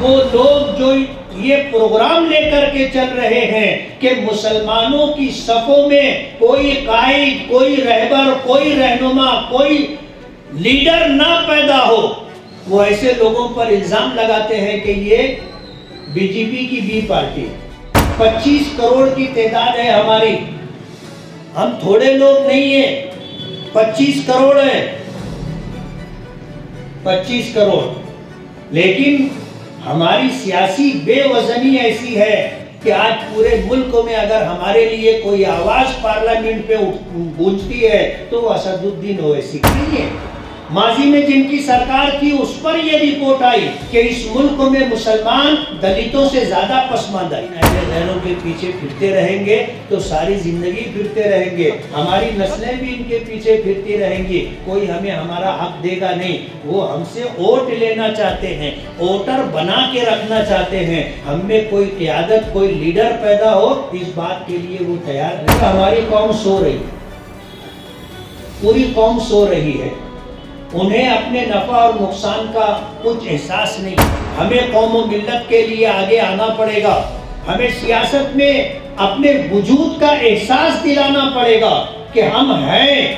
وہ لوگ جو یہ پروگرام لے کر کے چل رہے ہیں کہ مسلمانوں کی صفوں میں کوئی قائد، کوئی رہبر، کوئی رہنما، کوئی لیڈر نہ پیدا ہو، وہ ایسے لوگوں پر الزام لگاتے ہیں کہ یہ بی جے پی کی بی پارٹی 25 کروڑ کی تعداد ہے ہماری، ہم تھوڑے لوگ نہیں ہیں، 25 کروڑ ہے، 25 کروڑ، لیکن ہماری سیاسی بے وزنی ایسی ہے کہ آج پورے ملک میں اگر ہمارے لیے کوئی آواز پارلیمنٹ پہ گونجتی ہے تو وہ اسد الدین اویسی نہیں ہے۔ ماضی میں جن کی سرکار تھی اس پر یہ رپورٹ آئی کہ اس ملک میں مسلمان دلتوں سے زیادہ پسماندہ ہیں۔ غیروں کے پیچھے پھرتے رہیں گے تو ساری زندگی پھرتے رہیں گے، ہماری نسلیں بھی ان کے پیچھے پھرتی رہیں گی، کوئی ہمیں ہمارا حق دے گا نہیں۔ وہ ہم سے ووٹ لینا چاہتے ہیں، ووٹر بنا کے رکھنا چاہتے ہیں، ہم میں کوئی قیادت، کوئی لیڈر پیدا ہو، اس بات کے لیے وہ تیار نہیں۔ ہماری قوم سو رہی ہے، پوری قوم سو رہی ہے، انہیں اپنے نفع اور نقصان کا کچھ احساس نہیں۔ ہمیں قوم و ملت کے لیے آگے آنا پڑے گا، ہمیں سیاست میں اپنے وجود کا احساس دلانا پڑے گا کہ ہم ہیں۔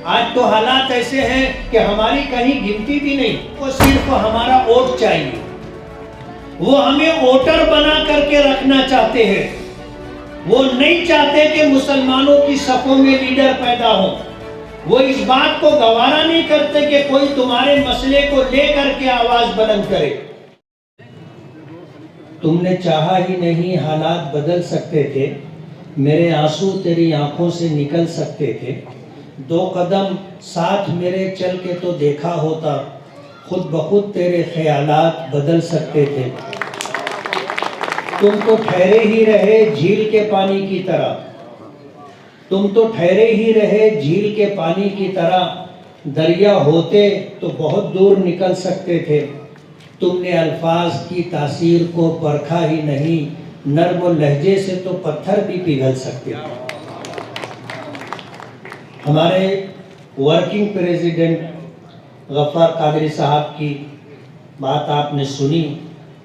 آج تو حالات ایسے ہیں کہ ہماری کہیں گنتی بھی نہیں، وہ صرف ہمارا ووٹ چاہیے، وہ ہمیں ووٹر بنا کر کے رکھنا چاہتے ہیں، وہ نہیں چاہتے کہ مسلمانوں کی صفوں میں لیڈر پیدا ہوں، وہ اس بات کو گوارا نہیں کرتے کہ کوئی تمہارے مسئلے کو لے کر کے آواز بلند کرے۔ تم نے چاہا ہی نہیں حالات بدل سکتے تھے، میرے آنسو تیری آنکھوں سے نکل سکتے تھے، 2 قدم ساتھ میرے چل کے تو دیکھا ہوتا، خود بخود تیرے خیالات بدل سکتے تھے۔ تم تو ٹھہرے ہی رہے جھیل کے پانی کی طرح، تم تو ٹھہرے ہی رہے جھیل کے پانی کی طرح، دریا ہوتے تو بہت دور نکل سکتے تھے، تم نے الفاظ کی تاثیر کو پرکھا ہی نہیں، نرم و لہجے سے تو پتھر بھی پگھل سکتے تھے۔ ہمارے ورکنگ پریزیڈنٹ غفار قادری صاحب کی بات آپ نے سنی،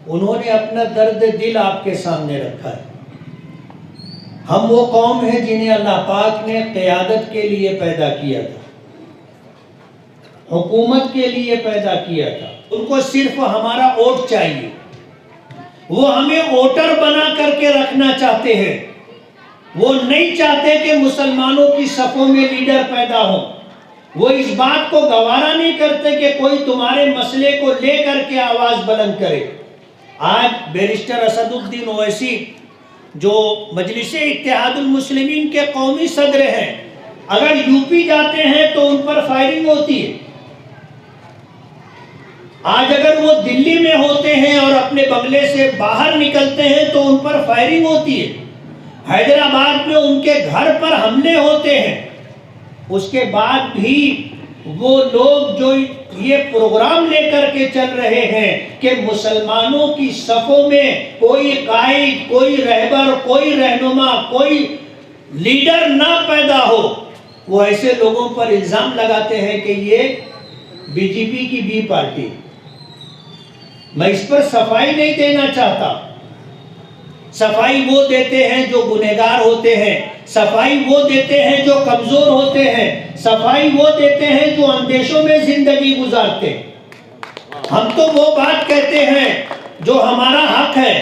انہوں نے اپنا درد دل آپ کے سامنے رکھا ہے۔ ہم وہ قوم ہیں جنہیں اللہ پاک نے قیادت کے لیے پیدا کیا تھا، حکومت کے لیے پیدا کیا تھا، ان کو صرف ہمارا ووٹ چاہیے، وہ ہمیں ووٹر بنا کر کے رکھنا چاہتے ہیں، وہ نہیں چاہتے کہ مسلمانوں کی صفوں میں لیڈر پیدا ہوں، وہ اس بات کو گوارا نہیں کرتے کہ کوئی تمہارے مسئلے کو لے کر کے آواز بلند کرے۔ آج بیرسٹر اسد الدین اویسی جو مجلس اتحاد المسلمین کے قومی صدر ہیں، اگر یو پی جاتے ہیں تو ان پر فائرنگ ہوتی ہے، آج اگر وہ دلی میں ہوتے ہیں اور اپنے بنگلے سے باہر نکلتے ہیں تو ان پر فائرنگ ہوتی ہے، حیدرآباد میں ان کے گھر پر حملے ہوتے ہیں، اس کے بعد بھی وہ لوگ جو یہ پروگرام لے کر کے چل رہے ہیں کہ مسلمانوں کی صفوں میں کوئی قائد، کوئی رہبر، کوئی رہنما، کوئی لیڈر نہ پیدا ہو، وہ ایسے لوگوں پر الزام لگاتے ہیں کہ یہ بی جے پی کی بی پارٹی۔ میں اس پر صفائی نہیں دینا چاہتا، صفائی وہ دیتے ہیں جو گنہگار ہوتے ہیں، صفائی وہ دیتے ہیں جو کمزور ہوتے ہیں، صفائی وہ دیتے ہیں جو اندیشوں میں زندگی گزارتے ہیں۔ ہم تو وہ بات کہتے ہیں جو ہمارا حق ہے،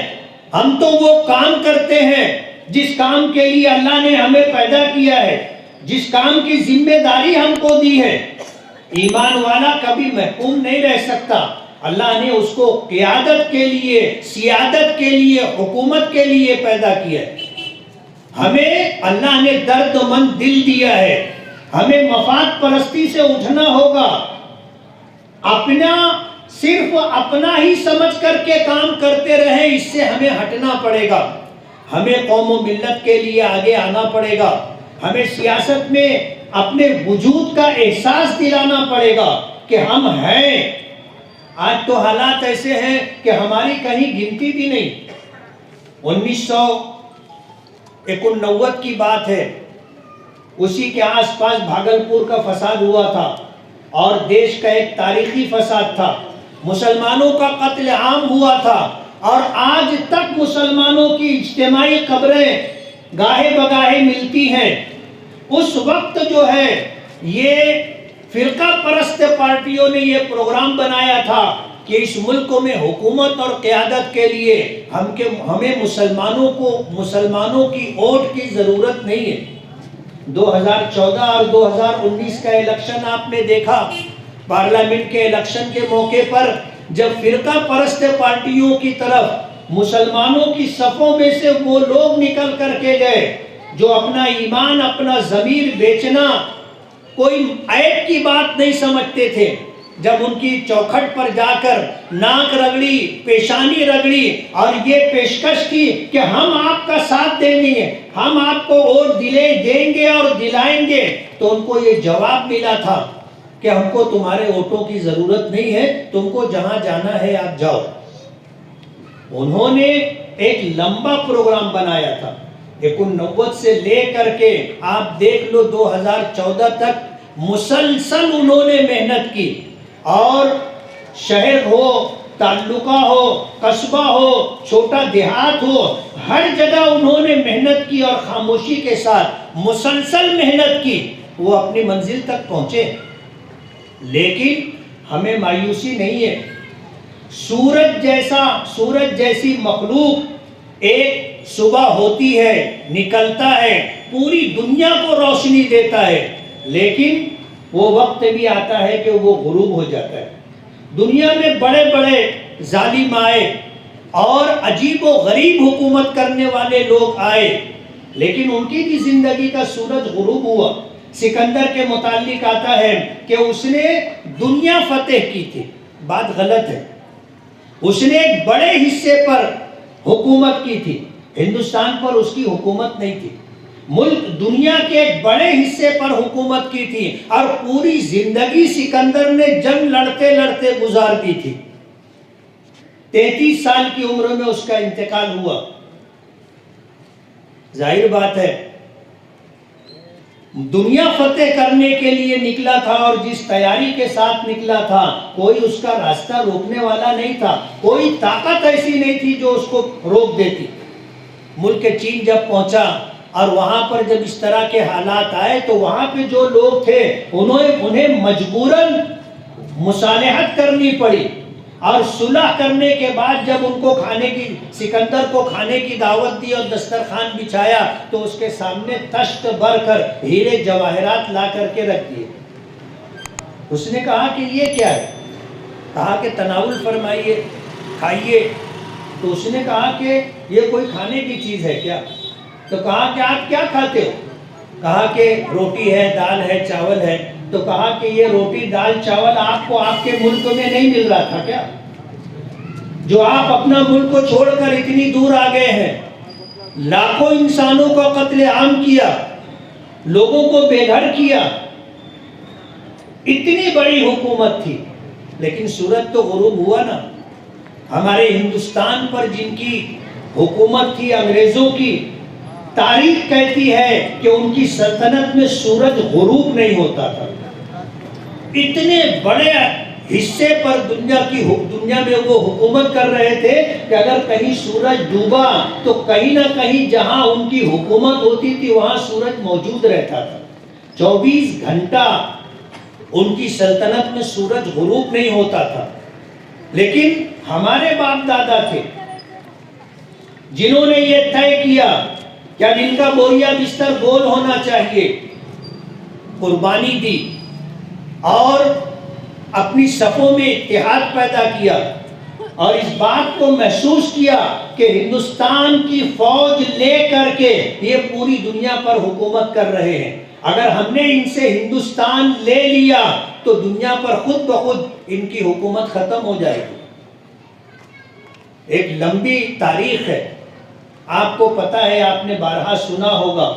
ہم تو وہ کام کرتے ہیں جس کام کے لیے اللہ نے ہمیں پیدا کیا ہے، جس کام کی ذمہ داری ہم کو دی ہے۔ ایمان والا کبھی محکوم نہیں رہ سکتا، اللہ نے اس کو قیادت کے لیے، سیادت کے لیے، حکومت کے لیے پیدا کیا ہے۔ ہمیں اللہ نے درد مند دل دیا ہے، ہمیں مفاد پرستی سے اٹھنا ہوگا، صرف اپنا ہی سمجھ کر کے کام کرتے رہیں، اس سے ہمیں ہٹنا پڑے گا، ہمیں قوم و ملت کے لیے آگے آنا پڑے گا، ہمیں سیاست میں اپنے وجود کا احساس دلانا پڑے گا کہ ہم ہیں۔ آج تو حالات ایسے ہیں کہ ہماری کہیں گنتی بھی نہیں۔ 1989 کی بات ہے، اسی کے آس پاس بھاگلپور کا فساد ہوا تھا اور دیش کا ایک تاریخی فساد تھا۔ مسلمانوں کا قتل عام ہوا تھا، اور آج تک مسلمانوں کی اجتماعی قبریں گاہے بگاہے ملتی ہیں۔ اس وقت جو ہے یہ فرقہ پرست پارٹیوں نے یہ پروگرام بنایا تھا کہ اس ملک میں حکومت اور قیادت کے لیے ہمیں مسلمانوں کی ووٹ کی ضرورت نہیں ہے۔ 2014 اور 2019 کا الیکشن آپ نے دیکھا، پارلیمنٹ کے الیکشن کے موقع پر جب فرقہ پرست پارٹیوں کی طرف مسلمانوں کی صفوں میں سے وہ لوگ نکل کر کے گئے جو اپنا ایمان، اپنا ضمیر بیچنا کوئی عیب کی بات نہیں سمجھتے تھے، جب ان کی چوکھٹ پر جا کر ناک رگڑی، پیشانی رگڑی اور یہ پیشکش کی کہ ہم آپ کا ساتھ دیں گے، ہم آپ کو ووٹ دیں گے اور دلائیں گے، تو ان کو یہ جواب ملا تھا کہ ہم کو تمہارے ووٹوں کی ضرورت نہیں ہے، تم کو جہاں جانا ہے آپ جاؤ۔ انہوں نے ایک لمبا پروگرام بنایا تھا، 1990 سے لے کر کے آپ دیکھ لو 2014 تک مسلسل انہوں نے محنت کی، اور شہر ہو، تعلقہ ہو، قصبہ ہو، چھوٹا دیہات ہو، ہر جگہ انہوں نے محنت کی اور خاموشی کے ساتھ مسلسل محنت کی، وہ اپنی منزل تک پہنچے۔ لیکن ہمیں مایوسی نہیں ہے، سورج جیسی مخلوق ایک صبح ہوتی ہے، نکلتا ہے، پوری دنیا کو روشنی دیتا ہے، لیکن وہ وقت بھی آتا ہے کہ وہ غروب ہو جاتا ہے۔ دنیا میں بڑے بڑے ظالم آئے اور عجیب و غریب حکومت کرنے والے لوگ آئے، لیکن ان کی بھی زندگی کا سورج غروب ہوا۔ سکندر کے متعلق آتا ہے کہ اس نے دنیا فتح کی تھی، بات غلط ہے، اس نے ایک بڑے حصے پر حکومت کی تھی، ہندوستان پر اس کی حکومت نہیں تھی، ملک دنیا کے ایک بڑے حصے پر حکومت کی تھی، اور پوری زندگی سکندر نے جنگ لڑتے لڑتے گزار دی تھی۔ 33 سال کی عمر میں اس کا انتقال ہوا۔ ظاہر بات ہے دنیا فتح کرنے کے لیے نکلا تھا، اور جس تیاری کے ساتھ نکلا تھا کوئی اس کا راستہ روکنے والا نہیں تھا، کوئی طاقت ایسی نہیں تھی جو اس کو روک دیتی۔ ملک چین جب پہنچا اور وہاں پر جب اس طرح کے حالات آئے تو وہاں پہ جو لوگ تھے انہیں مجبوراً مصالحت کرنی پڑی، اور صلح کرنے کے بعد جب ان کو سکندر کو کھانے کی دعوت دی اور دسترخوان بچھایا تو اس کے سامنے تشت بھر کر ہیرے جواہرات لا کر کے رکھ دیے۔ اس نے کہا کہ یہ کیا ہے؟ کہا کہ تناول فرمائیے، کھائیے۔ تو اس نے کہا کہ یہ کوئی کھانے کی چیز ہے کیا؟ تو کہا کہ آپ کیا کھاتے ہو؟ کہا کہ روٹی ہے، دال ہے، چاول ہے۔ تو کہا کہ یہ روٹی دال چاول آپ کو آپ کے ملک میں نہیں مل رہا تھا کیا؟ جو آپ اپنا ملک کو چھوڑ کر اتنی دور آ گئے ہیں، لاکھوں انسانوں کا قتل عام کیا، لوگوں کو بے گھر کیا، اتنی بڑی حکومت تھی، لیکن سورج تو غروب ہوا نا۔ ہمارے ہندوستان پر جن کی حکومت تھی انگریزوں کی، تاریخ کہتی ہے کہ ان کی سلطنت میں سورج غروب نہیں ہوتا تھا۔ اتنے بڑے حصے پر دنیا میں وہ حکومت کر رہے تھے کہ اگر کہیں سورج ڈوبا تو کہیں نہ کہیں جہاں ان کی حکومت ہوتی تھی وہاں سورج موجود رہتا تھا۔ 24 گھنٹہ ان کی سلطنت میں سورج غروب نہیں ہوتا تھا۔ لیکن ہمارے باپ دادا تھے جنہوں نے یہ طے کیا کہ اب ان کا بوریا بستر گول ہونا چاہیے، قربانی دی اور اپنی صفوں میں اتحاد پیدا کیا، اور اس بات کو محسوس کیا کہ ہندوستان کی فوج لے کر کے یہ پوری دنیا پر حکومت کر رہے ہیں، اگر ہم نے ان سے ہندوستان لے لیا تو دنیا پر خود بخود ان کی حکومت ختم ہو جائے گی۔ ایک لمبی تاریخ ہے، آپ کو پتا ہے، آپ نے بارہا سنا ہوگا،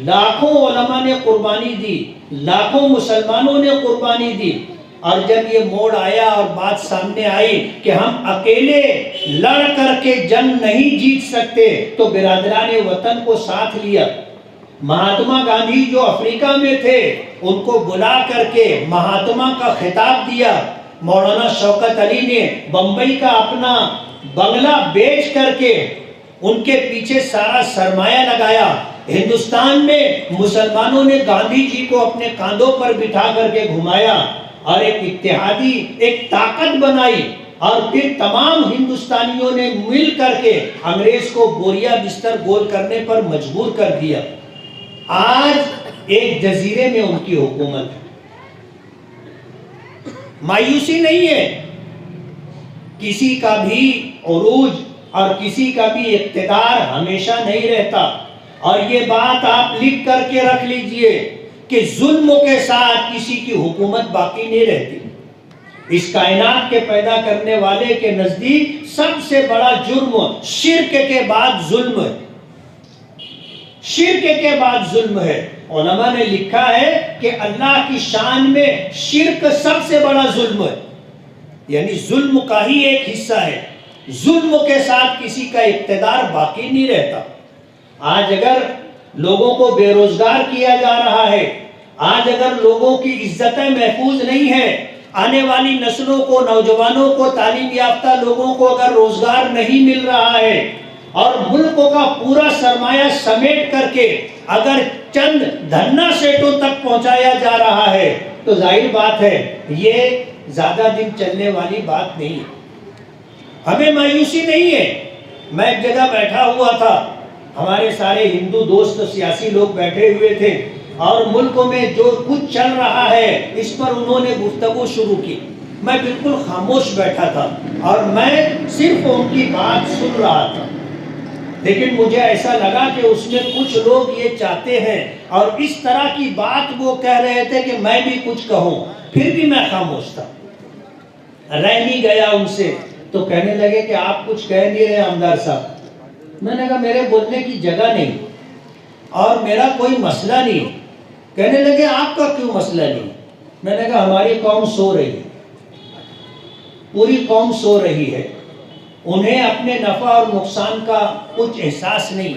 لاکھوں علماء نے قربانی دی، لاکھوں مسلمانوں نے قربانی دی، اور جب یہ موڑ آیا اور بات سامنے آئی کہ ہم اکیلے لڑ کر کے جنگ نہیں جیت سکتے تو برادران وطن کو ساتھ لیا۔ مہاتما گاندھی جو افریقہ میں تھے ان کو بلا کر کے مہاتما کا خطاب دیا مولانا شوکت علی نے بمبئی کا اپنا بنگلہ بیچ کر کے ان کے پیچھے سارا سرمایہ لگایا. ہندوستان میں مسلمانوں نے گاندھی جی کو اپنے کاندھوں پر بٹھا کر کے گھمایا اور ایک اتحادی ایک طاقت بنائی, اور پھر تمام ہندوستانیوں نے مل کر کے انگریز کو بوریا بستر گول کرنے پر مجبور کر دیا. آج ایک جزیرے میں ان کی حکومت ہے. مایوسی نہیں ہے, کسی کا بھی عروج اور کسی کا بھی اقتدار ہمیشہ نہیں رہتا. اور یہ بات آپ لکھ کر کے رکھ لیجئے کہ ظلم کے ساتھ کسی کی حکومت باقی نہیں رہتی. اس کائنات کے پیدا کرنے والے کے نزدیک سب سے بڑا جرم شرک کے بعد ظلم ہے. شرک کے بعد ظلم ہے. علماء نے لکھا ہے کہ اللہ کی شان میں شرک سب سے بڑا ظلم ہے, یعنی ظلم کا ہی ایک حصہ ہے. ظلم کے ساتھ کسی کا اقتدار باقی نہیں رہتا. آج اگر لوگوں کو بے روزگار کیا جا رہا ہے, آج اگر لوگوں کی عزتیں محفوظ نہیں ہیں, آنے والی نسلوں کو, نوجوانوں کو, تعلیم یافتہ لوگوں کو اگر روزگار نہیں مل رہا ہے, اور ملک کا پورا سرمایہ سمیٹ کر کے اگر چند دھنا سیٹوں تک پہنچایا جا رہا ہے, تو ظاہر بات ہے یہ زیادہ دن چلنے والی بات نہیں. ہمیں مایوسی نہیں ہے. میں ایک جگہ بیٹھا ہوا تھا, ہمارے سارے ہندو دوست سیاسی لوگ بیٹھے ہوئے تھے, اور ملک میں جو کچھ چل رہا ہے اس پر انہوں نے گفتگو شروع کی. میں بالکل خاموش بیٹھا تھا اور میں صرف ان کی بات سن رہا تھا. لیکن مجھے ایسا لگا کہ اس میں کچھ لوگ یہ چاہتے ہیں, اور اس طرح کی بات وہ کہہ رہے تھے کہ میں بھی کچھ کہوں. پھر بھی میں خاموش تھا, رہ نہیں گیا ان سے. تو کہنے لگے کہ آپ کچھ کہہ نہیں رہے عمدار صاحب. میں نے کہا میرے بولنے کی جگہ نہیں اور میرا کوئی مسئلہ نہیں. کہنے لگے آپ کا کیوں مسئلہ نہیں؟ میں نے کہا ہماری قوم سو رہی ہے, پوری قوم سو رہی ہے. انہیں اپنے نفع اور نقصان کا کچھ احساس نہیں.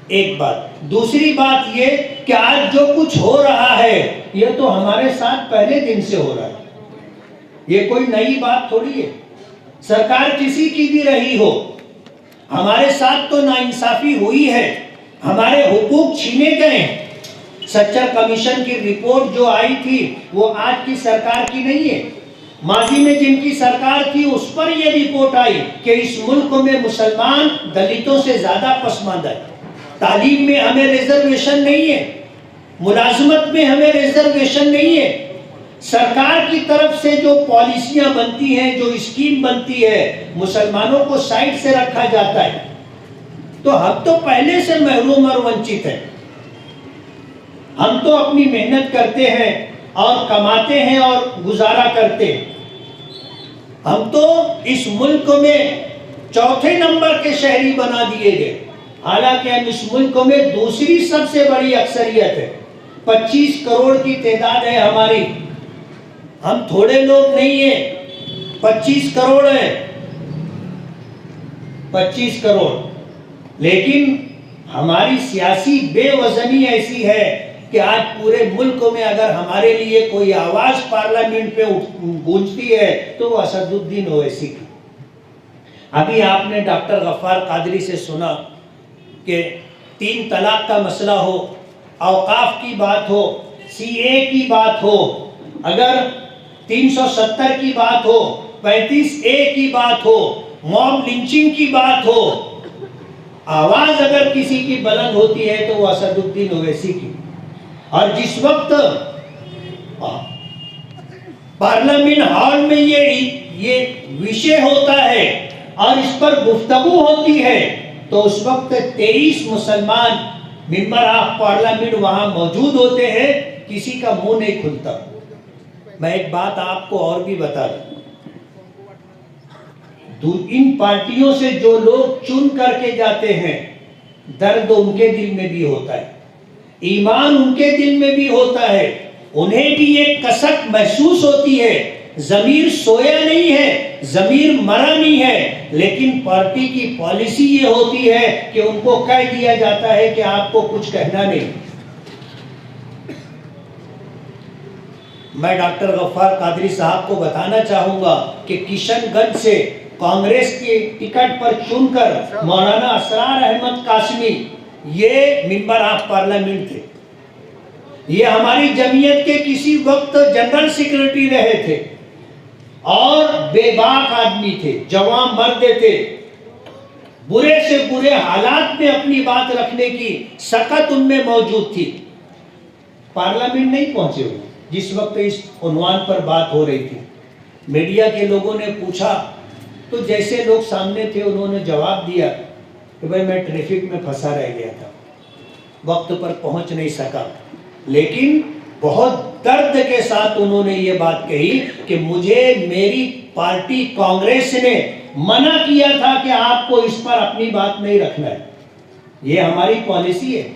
ایک بات. دوسری بات یہ کہ آج جو کچھ ہو رہا ہے یہ تو ہمارے ساتھ پہلے دن سے ہو رہا ہے, یہ کوئی نئی بات تھوڑی ہے. سرکار کسی کی بھی رہی ہو, ہمارے ساتھ تو ناانصافی ہوئی ہے, ہمارے حقوق چھینے گئے. سچر کمیشن کی رپورٹ جو آئی تھی وہ آج کی سرکار کی نہیں ہے. ماضی میں جن کی سرکار تھی اس پر یہ رپورٹ آئی کہ اس ملک میں مسلمان دلتوں سے زیادہ پسماندہ ہے. تعلیم میں ہمیں ریزرویشن نہیں ہے, ملازمت میں ہمیں ریزرویشن نہیں ہے. سرکار کی طرف سے جو پالیسیاں بنتی ہیں, جو اسکیم بنتی ہے, مسلمانوں کو سائڈ سے رکھا جاتا ہے. تو ہم تو پہلے سے محروم اور ونچت ہیں. ہم تو اپنی محنت کرتے ہیں اور کماتے ہیں اور گزارا کرتے ہیں. ہم تو اس ملک میں چوتھے نمبر کے شہری بنا دیے گئے, حالانکہ ہم اس ملک میں دوسری سب سے بڑی اکثریت ہے. 25 کروڑ کی تعداد ہے ہماری. ہم تھوڑے لوگ نہیں ہیں, 25 کروڑ ہیں, 25 کروڑ. لیکن ہماری سیاسی بے وزنی ایسی ہے کہ آج پورے ملک میں اگر ہمارے لیے کوئی آواز پارلیمنٹ پہ گونجتی ہے تو وہ اسد الدین اویسی کی. ابھی آپ نے ڈاکٹر غفار قادری سے سنا کہ 3 طلاق کا مسئلہ ہو, اوقاف کی بات ہو, CA کی بات ہو, اگر 370 کی بات ہو, 35A کی بات ہو, موب لنچنگ کی بات ہو, آواز اگر کسی کی بلند ہوتی ہے تو وہ اسد الدین اویسی کی. اور جس وقت پارلیمنٹ ہال میں یہ وشے ہوتا ہے اور اس پر گفتگو ہوتی ہے تو اس وقت 23 مسلمان ممبر آف پارلیمنٹ وہاں موجود ہوتے ہیں, کسی کا منہ نہیں کھلتا. میں ایک بات آپ کو اور بھی بتا دوں, ان پارٹیوں سے جو لوگ چن کر کے جاتے ہیں, درد ان کے دل میں بھی ہوتا ہے, ایمان ان کے دل میں بھی ہوتا ہے, انہیں بھی ایک کسک محسوس ہوتی ہے. ضمیر سویا نہیں ہے, ضمیر مرا نہیں ہے, لیکن پارٹی کی پالیسی یہ ہوتی ہے کہ ان کو کہہ دیا جاتا ہے کہ آپ کو کچھ کہنا نہیں. میں ڈاکٹر غفار قادری صاحب کو بتانا چاہوں گا کہ کشن گنج سے کانگریس کی ٹکٹ پر چن کر مولانا اسرار احمد قاسمی یہ ممبر آف پارلیمنٹ تھے. یہ ہماری جمعیت کے کسی وقت جنرل سیکرٹری رہے تھے اور بے باک آدمی تھے, جوان مرد تھے. برے سے برے حالات میں اپنی بات رکھنے کی سخت ان میں موجود تھی. پارلیمنٹ نہیں پہنچے ہوئے جس وقت اس عنوان پر بات ہو رہی تھی. میڈیا کے لوگوں نے پوچھا تو جیسے لوگ سامنے تھے انہوں نے جواب دیا کہ بھائی میں ٹریفک میں پھنسا رہ گیا تھا, وقت پر پہنچ نہیں سکا. لیکن بہت درد کے ساتھ انہوں نے یہ بات کہی کہ مجھے میری پارٹی کانگریس نے منع کیا تھا کہ آپ کو اس پر اپنی بات نہیں رکھنا ہے, یہ ہماری پالیسی ہے.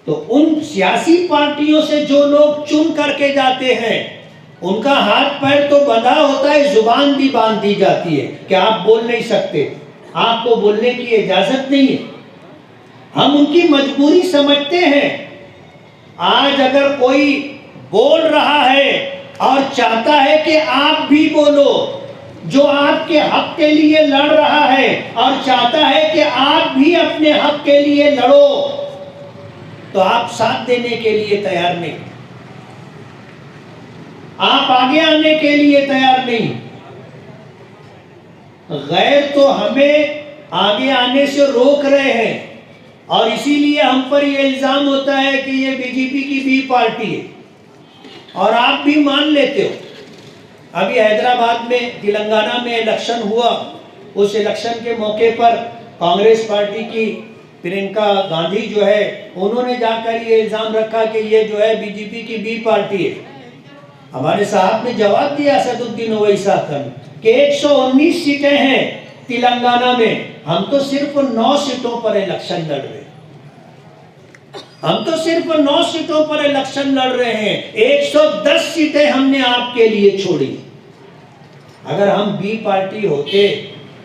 تو ان سیاسی پارٹیوں سے جو لوگ چن کر کے جاتے ہیں ان کا ہاتھ پیر تو بندھا ہوتا ہے, زبان بھی باندھ دی جاتی ہے کہ آپ بول نہیں سکتے, آپ کو بولنے کی اجازت نہیں ہے. ہم ان کی مجبوری سمجھتے ہیں. آج اگر کوئی بول رہا ہے اور چاہتا ہے کہ آپ بھی بولو, جو آپ کے حق کے لیے لڑ رہا ہے اور چاہتا ہے کہ آپ بھی اپنے حق کے لیے لڑو, تو آپ ساتھ دینے کے لیے تیار نہیں, آپ آگے آنے کے لیے تیار نہیں. غیر تو ہمیں آگے آنے سے روک رہے ہیں اور اسی لیے ہم پر یہ الزام ہوتا ہے کہ یہ بی جے پی کی بی پارٹی ہے, اور آپ بھی مان لیتے ہو. ابھی حیدرآباد میں تلنگانہ میں الیکشن ہوا, اس الیکشن کے موقع پر کانگریس پارٹی کی پرینکا گاندھی جو ہے انہوں نے جا کر یہ الزام رکھا کہ یہ جو ہے بی جے پی کی بی پارٹی ہے. ہمارے صاحب نے جواب دیا اسد الدین اویسی صاحب کہ 119 سیٹیں ہیں تلنگانہ میں, ہم تو صرف 9 سیٹوں پر الیکشن لڑ رہے ہیں, ہم تو صرف 9 سیٹوں پر الیکشن لڑ رہے ہیں, 110 سیٹیں ہم نے آپ کے لیے چھوڑی. اگر ہم بی پارٹی ہوتے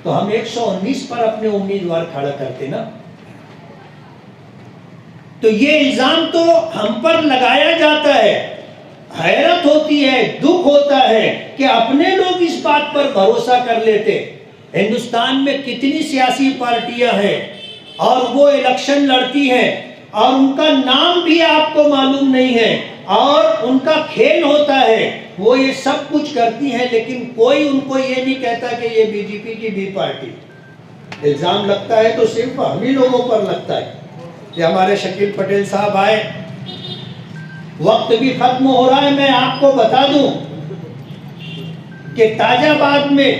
تو ہم 119 پر اپنے امیدوار کھڑا کرتے نا. تو یہ الزام تو ہم پر لگایا جاتا ہے. حیرت ہوتی ہے, دکھ ہوتا ہے کہ اپنے لوگ اس بات پر بھروسہ کر لیتے. ہندوستان میں کتنی سیاسی پارٹیاں ہیں اور وہ الیکشن لڑتی ہیں اور ان کا نام بھی آپ کو معلوم نہیں ہے اور ان کا کھیل ہوتا ہے, وہ یہ سب کچھ کرتی ہیں, لیکن کوئی ان کو یہ نہیں کہتا کہ یہ بی جے پی کی بی پارٹی. الزام لگتا ہے تو صرف ہم ہی لوگوں پر لگتا ہے. کہ ہمارے شکیل پٹیل صاحب آئے, وقت بھی ختم ہو رہا ہے. میں آپ کو بتا دوں کہ تاج آباد میں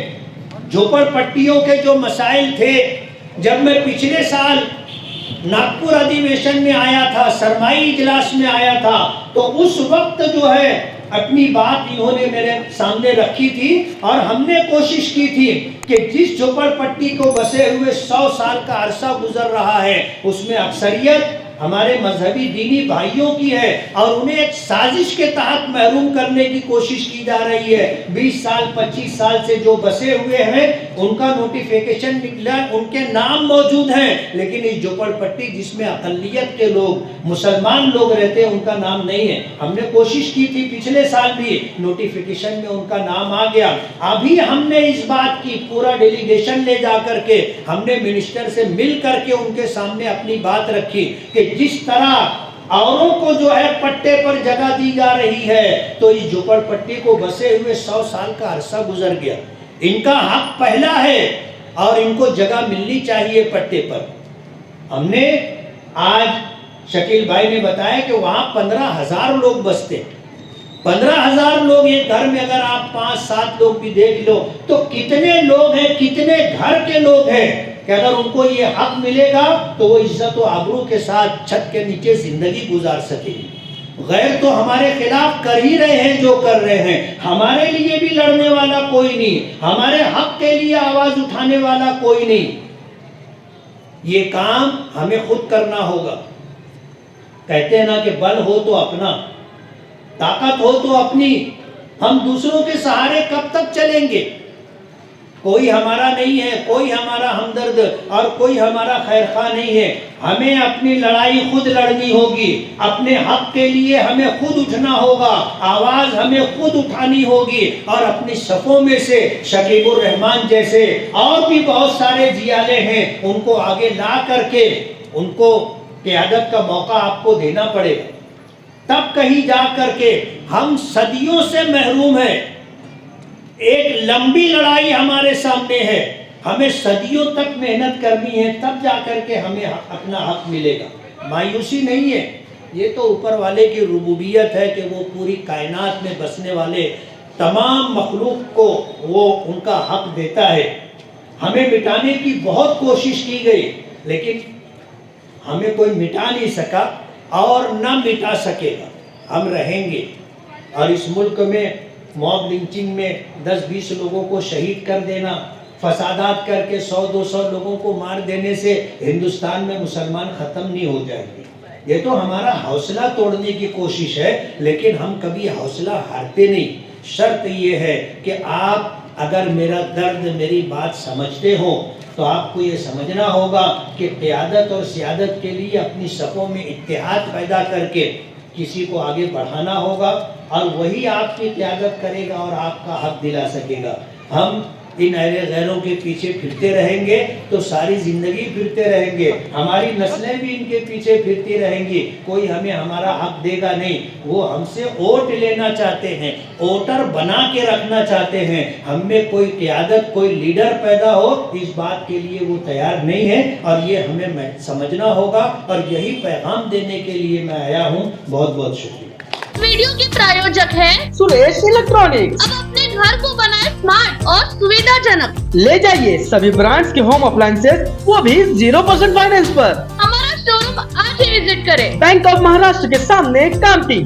جھوپڑ پٹیوں کے جو مسائل تھے, جب میں پچھلے سال ناگپور ادھیویشن میں آیا تھا, سرمائی اجلاس میں آیا تھا, تو اس وقت جو ہے اپنی بات انہوں نے میرے سامنے رکھی تھی اور ہم نے کوشش کی تھی کہ جس جھوپڑ پٹی کو بسے ہوئے 100 سال کا عرصہ گزر رہا ہے اس میں اکثریت ہمارے مذہبی دینی بھائیوں کی ہے اور انہیں ایک سازش کے تحت محروم کرنے کی کوشش کی جا رہی ہے. 20 سال 25 سال سے جو بسے ہوئے ہیں ان کا نوٹیفیکیشن نکلا, ان کے نام موجود ہیں, لیکن اس جھوپڑ پٹی جس میں اقلیت کے لوگ مسلمان لوگ رہتے ہیں ان کا نام نہیں ہے. ہم نے کوشش کی تھی پچھلے سال بھی, نوٹیفیکیشن میں ان کا نام آ گیا. ابھی ہم نے اس بات کی پورا ڈیلیگیشن لے جا کر کے ہم نے منسٹر سے مل کر کے ان کے سامنے اپنی بات رکھی کہ جس طرح اوروں کو جو ہے پٹے پر جگہ دی جا رہی ہے تو اس جھوپڑ پٹی کو بسے ہوئے 100 سال کا عرصہ گزر گیا, ان کا حق پہلا ہے اور ان کو جگہ ملنی چاہیے پٹے پر. ہم نے آج شکیل بھائی نے بتایا کہ وہاں 15,000 لوگ بستے. 15,000 لوگ ایک گھر میں, اگر آپ 5-7 لوگ بھی دیکھ لو تو کتنے لوگ ہیں, کتنے گھر کے لوگ ہیں کہ اگر ان کو یہ حق ملے گا تو وہ عزت و آبرو کے ساتھ چھت کے نیچے زندگی گزار سکے. غیر تو ہمارے خلاف کر ہی رہے ہیں جو کر رہے ہیں, ہمارے لیے بھی لڑنے والا کوئی نہیں, ہمارے حق کے لیے آواز اٹھانے والا کوئی نہیں. یہ کام ہمیں خود کرنا ہوگا. کہتے ہیں نا کہ بل ہو تو اپنا, طاقت ہو تو اپنی. ہم دوسروں کے سہارے کب تک چلیں گے؟ کوئی ہمارا نہیں ہے, کوئی ہمارا ہمدرد اور کوئی ہمارا خیر خواہ نہیں ہے. ہمیں اپنی لڑائی خود لڑنی ہوگی, اپنے حق کے لیے ہمیں خود اٹھنا ہوگا, آواز ہمیں خود اٹھانی ہوگی, اور اپنی صفوں میں سے شکیب الرحمان جیسے اور بھی بہت سارے جیالے ہیں, ان کو آگے لا کر کے ان کو قیادت کا موقع آپ کو دینا پڑے گا. تب کہیں جا کر کے ہم صدیوں سے محروم ہیں. ایک لمبی لڑائی ہمارے سامنے ہے, ہمیں صدیوں تک محنت کرنی ہے, تب جا کر کے ہمیں اپنا حق ملے گا. مایوسی نہیں ہے, یہ تو اوپر والے کی ربوبیت ہے کہ وہ پوری کائنات میں بسنے والے تمام مخلوق کو وہ ان کا حق دیتا ہے. ہمیں مٹانے کی بہت کوشش کی گئی, لیکن ہمیں کوئی مٹا نہیں سکا اور نہ مٹا سکے گا. ہم رہیں گے. اور اس ملک میں موب لنچنگ میں 10-20 لوگوں کو شہید کر دینا, فسادات کر کے 100-200 لوگوں کو مار دینے سے ہندوستان میں مسلمان ختم نہیں ہو جائیں گے. یہ تو ہمارا حوصلہ توڑنے کی کوشش ہے, لیکن ہم کبھی حوصلہ ہارتے نہیں. شرط یہ ہے کہ آپ اگر میرا درد, میری بات سمجھتے ہو تو آپ کو یہ سمجھنا ہوگا کہ قیادت اور سیادت کے لیے اپنی صفوں میں اتحاد پیدا کر کے کسی کو آگے بڑھانا ہوگا, اور وہی آپ کی قیادت کرے گا اور آپ کا حق دلا سکے گا. ہم ان اہل غیروں کے پیچھے پھرتے رہیں گے تو ساری زندگی پھرتے رہیں گے, ہماری نسلیں بھی ان کے پیچھے پھرتی رہیں گی. کوئی ہمیں ہمارا حق دے گا نہیں. وہ ہم سے ووٹ لینا چاہتے ہیں, ووٹر بنا کے رکھنا چاہتے ہیں. ہم میں کوئی قیادت, کوئی لیڈر پیدا ہو, اس بات کے لیے وہ تیار نہیں ہے, اور یہ ہمیں سمجھنا ہوگا, اور یہی پیغام دینے کے لیے میں آیا ہوں. بہت بہت شکریہ. ویڈیو کے پرایوجک ہیں سریش الیکٹرانکس. اب اپنے گھر کو بنائے اسمارٹ اور سویدھا جنک. لے جائیے سبھی برانڈز کے ہوم اپلائنسز, وہ بھی 0% فائنانس پر. ہمارا شو روم آج ہی وزٹ کریں. بینک آف مہاراشٹر کے سامنے کامٹی.